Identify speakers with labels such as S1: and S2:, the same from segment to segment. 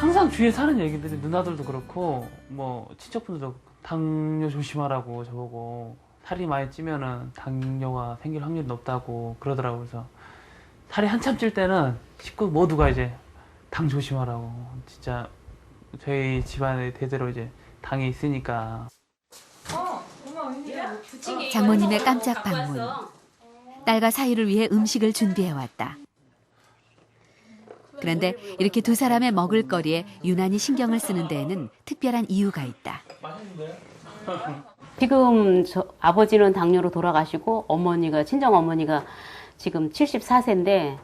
S1: 항상 주위에 사는 얘기들이 누나들도 그렇고 뭐 친척분들도 당뇨 조심하라고 저보고 살이 많이 찌면은 당뇨가 생길 확률이 높다고 그러더라고요. 그래서 살이 한참 찔 때는 식구 모두가 이제 당 조심하라고. 진짜 저희 집안에 대대로 이제 당이 있으니까.
S2: 장모님의 깜짝 방문. 딸과 사이를 위해 음식을 준비해왔다. 그런데 이렇게 두 사람의 먹을거리에 유난히 신경을 쓰는 데에는 특별한 이유가 있다.
S3: 지금 아버지는 당뇨로 돌아가시고 친정어머니가 지금 74세인데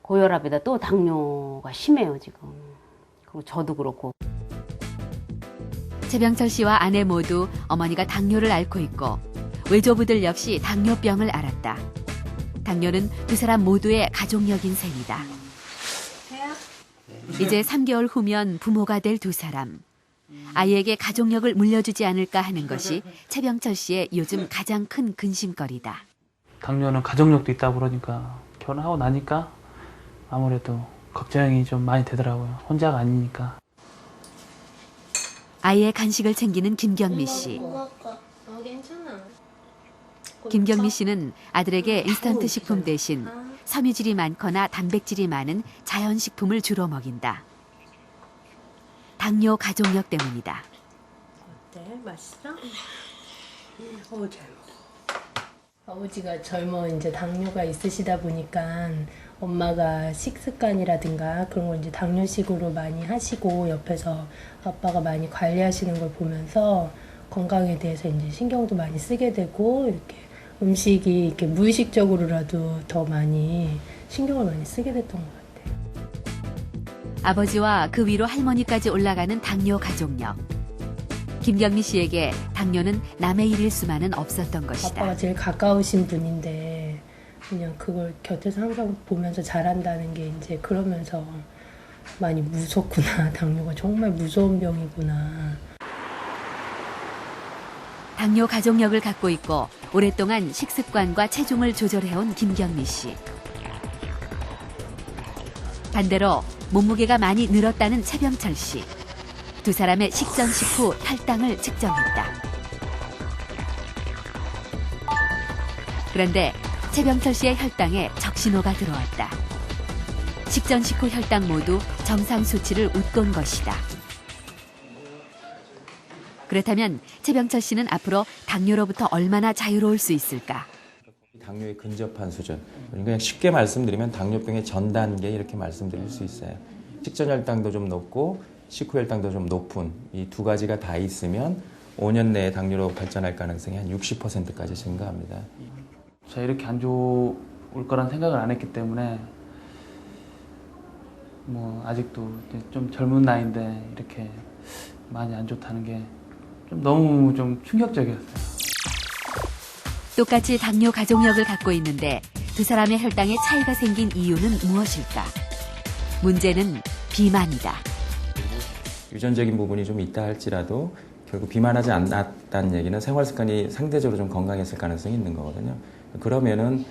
S3: 고혈압에다 또 당뇨가 심해요, 지금. 그리고 저도 그렇고.
S2: 최병철 씨와 아내 모두 어머니가 당뇨를 앓고 있고 외조부들 역시 당뇨병을 앓았다. 당뇨는 두 사람 모두의 가족력인 셈이다. 이제 3개월 후면 부모가 될 두 사람. 아이에게 가족력을 물려주지 않을까 하는 것이 최병철 씨의 요즘 가장 큰 근심거리다.
S1: 당뇨는 가족력도 있다고 그러니까 결혼하고 나니까 아무래도 걱정이 좀 많이 되더라고요. 혼자가 아니니까.
S2: 아이의 간식을 챙기는 김경미 씨. 김경미 씨는 아들에게 인스턴트 식품 대신 섬유질이 많거나 단백질이 많은 자연식품을 주로 먹인다. 당뇨 가족력 때문이다.
S4: 어때? 맛있어? 잘 먹어. 아버지가 이제 당뇨가 있으시다 보니까 엄마가 식습관이라든가 그런 걸 이제 당뇨식으로 많이 하시고 옆에서 아빠가 많이 관리하시는 걸 보면서 건강에 대해서 이제 신경도 많이 쓰게 되고 이렇게 음식이 이렇게 무의식적으로라도 더 많이 신경을 많이 쓰게 됐던 것 같아요.
S2: 아버지와 그 위로 할머니까지 올라가는 당뇨 가족력. 김경미 씨에게 당뇨는 남의 일일 수만은 없었던 것이다.
S4: 아빠가 제일 가까우신 분인데 그냥 그걸 곁에서 항상 보면서 자란다는 게 이제 그러면서 많이 무섭구나. 당뇨가 정말 무서운 병이구나.
S2: 당뇨 가족력을 갖고 있고 오랫동안 식습관과 체중을 조절해온 김경미 씨. 반대로 몸무게가 많이 늘었다는 최병철 씨. 두 사람의 식전 식후 혈당을 측정했다. 그런데 최병철 씨의 혈당에 적신호가 들어왔다. 식전 식후 혈당 모두 정상 수치를 웃돈 것이다. 그렇다면 최병철 씨는 앞으로 당뇨로부터 얼마나 자유로울 수 있을까?
S5: 당뇨에 근접한 수준. 그냥 쉽게 말씀드리면 당뇨병의 전 단계 이렇게 말씀드릴 수 있어요. 식전 혈당도 좀 높고 식후 혈당도 좀 높은 이 두 가지가 다 있으면 5년 내에 당뇨로 발전할 가능성이 한 60%까지 증가합니다.
S1: 제가 이렇게 안 좋을 거란 생각을 안 했기 때문에 뭐 아직도 좀 젊은 나이인데 이렇게 많이 안 좋다는 게 좀 너무 좀 충격적이었어요.
S2: 똑같이 당뇨 가족력을 갖고 있는데 두 사람의 혈당에 차이가 생긴 이유는 무엇일까? 문제는 비만이다.
S5: 유전적인 부분이 좀 있다 할지라도 결국 비만하지 않았다는 얘기는 생활 습관이 상대적으로 좀 건강했을 가능성이 있는 거거든요. 그러면은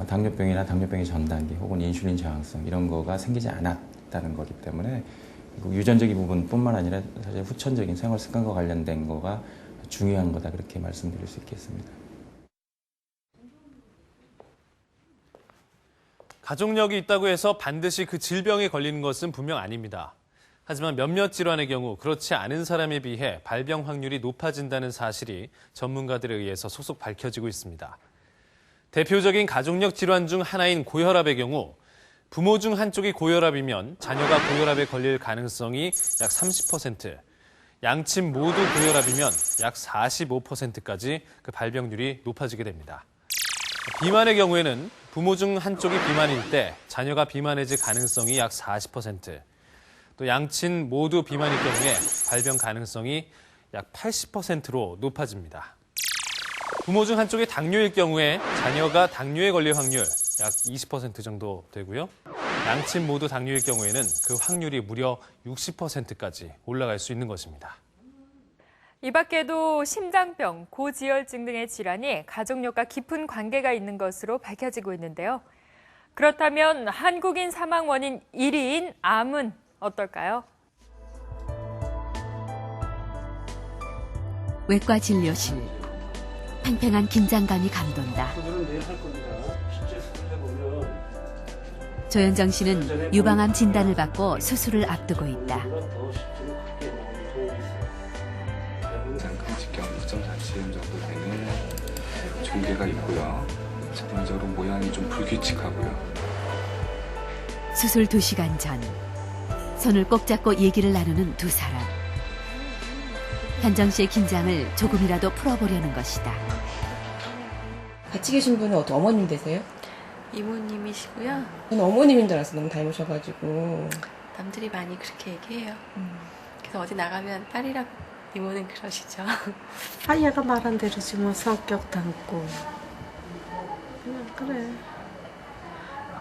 S5: 당뇨병이나 당뇨병의 전 단계 혹은 인슐린 저항성 이런 거가 생기지 않았다는 거기 때문에 유전적인 부분뿐만 아니라 사실 후천적인 생활 습관과 관련된 거가 중요한 거다 그렇게 말씀드릴 수 있겠습니다.
S6: 가족력이 있다고 해서 반드시 그 질병에 걸리는 것은 분명 아닙니다. 하지만 몇몇 질환의 경우 그렇지 않은 사람에 비해 발병 확률이 높아진다는 사실이 전문가들에 의해서 속속 밝혀지고 있습니다. 대표적인 가족력 질환 중 하나인 고혈압의 경우 부모 중 한쪽이 고혈압이면 자녀가 고혈압에 걸릴 가능성이 약 30%, 양친 모두 고혈압이면 약 45%까지 그 발병률이 높아지게 됩니다. 비만의 경우에는 부모 중 한쪽이 비만일 때 자녀가 비만해질 가능성이 약 40%, 또 양친 모두 비만일 경우에 발병 가능성이 약 80%로 높아집니다. 부모 중 한쪽이 당뇨일 경우에 자녀가 당뇨에 걸릴 확률 약 20% 정도 되고요. 양친 모두 당뇨일 경우에는 그 확률이 무려 60%까지 올라갈 수 있는 것입니다.
S7: 이 밖에도 심장병, 고지혈증 등의 질환이 가족력과 깊은 관계가 있는 것으로 밝혀지고 있는데요. 그렇다면 한국인 사망 원인 1위인 암은 어떨까요?
S2: 외과 진료실. 팽팽한 긴장감이 감돈다. 조현정 씨는 유방암 진단을 받고 수술을 앞두고 있다.
S8: 장금직경 2.4cm 정도 되는 종괴가 있고요. 전반적으로 모양이 좀 불규칙하고요.
S2: 수술 2시간 전. 손을 꼭 잡고 얘기를 나누는 두 사람. 현정 씨의 긴장을 조금이라도 풀어보려는 것이다.
S9: 같이 계신 분은 어머님 되세요?
S10: 이모님이시고요.
S9: 저는 어머님인 줄 알았어요. 너무 닮으셔가지고.
S10: 남들이 많이 그렇게 얘기해요. 그래서 어디 나가면 딸이라고 이모는 그러시죠.
S4: 얘가 말한 대로지 뭐 성격 닮고 그냥 그래.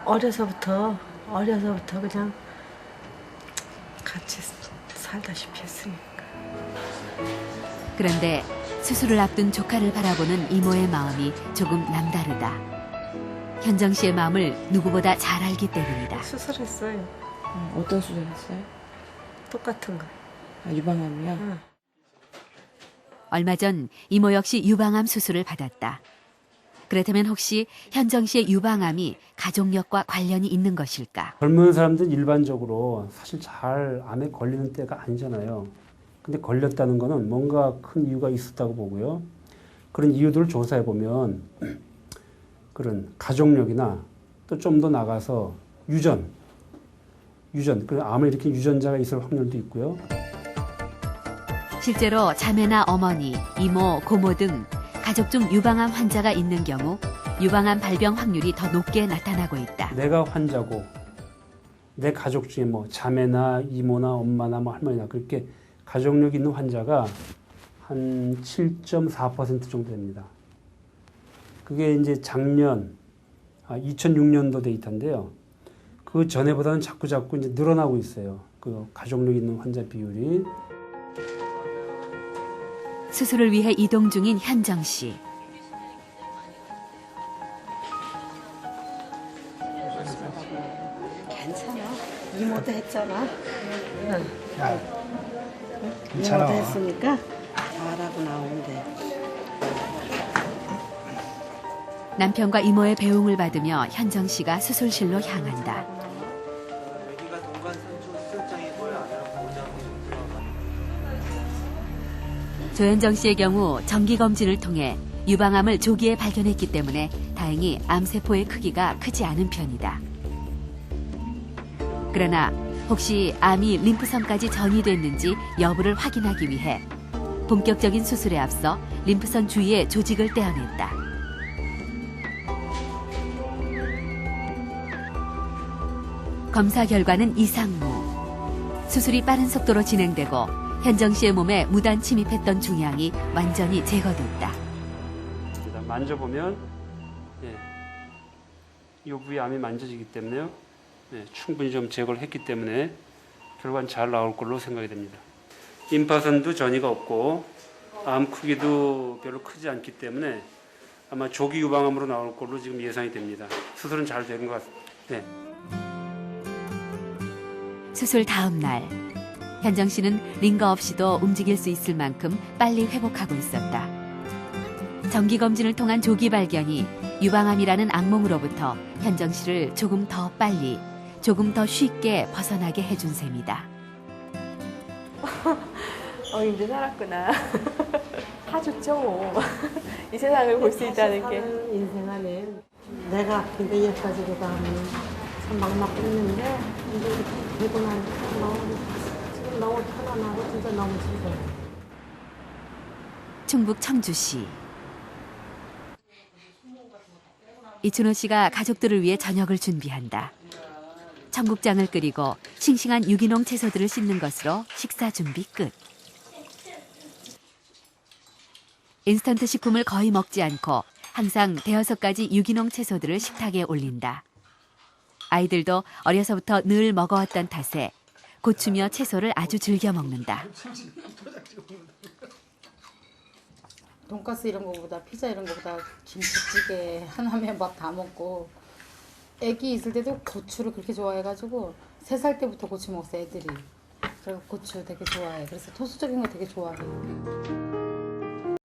S4: 어려서부터 그냥 같이 살다시피 했으니까.
S2: 그런데 수술을 앞둔 조카를 바라보는 이모의 마음이 조금 남다르다. 현정 씨의 마음을 누구보다 잘 알기 때문이다.
S4: 수술했어요.
S9: 어떤 수술했어요?
S4: 똑같은 거.
S9: 유방암이요?
S4: 응.
S2: 얼마 전 이모 역시 유방암 수술을 받았다. 그렇다면 혹시 현정 씨의 유방암이 가족력과 관련이 있는 것일까?
S11: 젊은 사람들은 일반적으로 사실 잘 암에 걸리는 때가 아니잖아요. 근데 걸렸다는 거는 뭔가 큰 이유가 있었다고 보고요. 그런 이유들을 조사해 보면 그런 가족력이나 또 좀 더 나가서 유전, 그 암을 일으킨 유전자가 있을 확률도 있고요.
S2: 실제로 자매나 어머니, 이모, 고모 등 가족 중 유방암 환자가 있는 경우 유방암 발병 확률이 더 높게 나타나고 있다.
S11: 내가 환자고 내 가족 중에 뭐 자매나 이모나 엄마나 뭐 할머니나 그렇게 가족력 있는 환자가 한 7.4% 정도 됩니다. 그게 이제 작년 2006년도 데이터인데요. 그 전에보다는 자꾸 이제 늘어나고 있어요. 그 가족력 있는 환자 비율이.
S2: 수술을 위해 이동 중인 현정 씨.
S12: 괜찮아. 이모도 했잖아.
S11: 괜찮아.
S12: 이모도 했으니까 잘하고 나오면 돼.
S2: 남편과 이모의 배웅을 받으며 현정 씨가 수술실로 향한다. 조현정 씨의 경우 정기검진을 통해 유방암을 조기에 발견했기 때문에 다행히 암세포의 크기가 크지 않은 편이다. 그러나 혹시 암이 림프선까지 전이됐는지 여부를 확인하기 위해 본격적인 수술에 앞서 림프선 주위의 조직을 떼어냈다. 검사 결과는 이상무. 수술이 빠른 속도로 진행되고 현정 씨의 몸에 무단 침입했던 종양이 완전히 제거됐다.
S11: 만져보면 이 부위 암이 만져지기 때문에요. 충분히 좀 제거를 했기 때문에 결과는 잘 나올 걸로 생각이 됩니다. 림파선도 전이가 없고 암 크기도 별로 크지 않기 때문에 아마 조기 유방암으로 나올 걸로 지금 예상이 됩니다. 수술은 잘 된 것 같습니다. 네.
S2: 수술 다음 날 현정 씨는 링거 없이도 움직일 수 있을 만큼 빨리 회복하고 있었다. 정기검진을 통한 조기 발견이 유방암이라는 악몽으로부터 현정 씨를 조금 더 빨리, 조금 더 쉽게 벗어나게 해준 셈이다.
S10: 이제 살았구나. 다 좋죠 뭐. 이 세상을 볼 수 있다는 게.
S4: 인생 안에 내가 근데 여기까지도 가면 참 막막했는데 이제 되고 나니까 지금 너무 편안하고 진짜 너무 즐거워요.
S2: 충북 청주시. 이춘호 씨가 가족들을 위해 저녁을 준비한다. 청국장을 끓이고 싱싱한 유기농 채소들을 씻는 것으로 식사 준비 끝. 인스턴트 식품을 거의 먹지 않고 항상 5가지 유기농 채소들을 식탁에 올린다. 아이들도 어려서부터 늘 먹어왔던 탓에 고추며 채소를 아주 즐겨 먹는다.
S13: 돈가스 이런 거보다 피자 이런 거보다 김치찌개 하나면 밥 다 먹고 애기 있을 때도 고추를 그렇게 좋아해가지고 3살 때부터 고추 먹었어 애들이. 그리고 고추 되게 좋아해. 그래서 토수적인 거 되게 좋아해.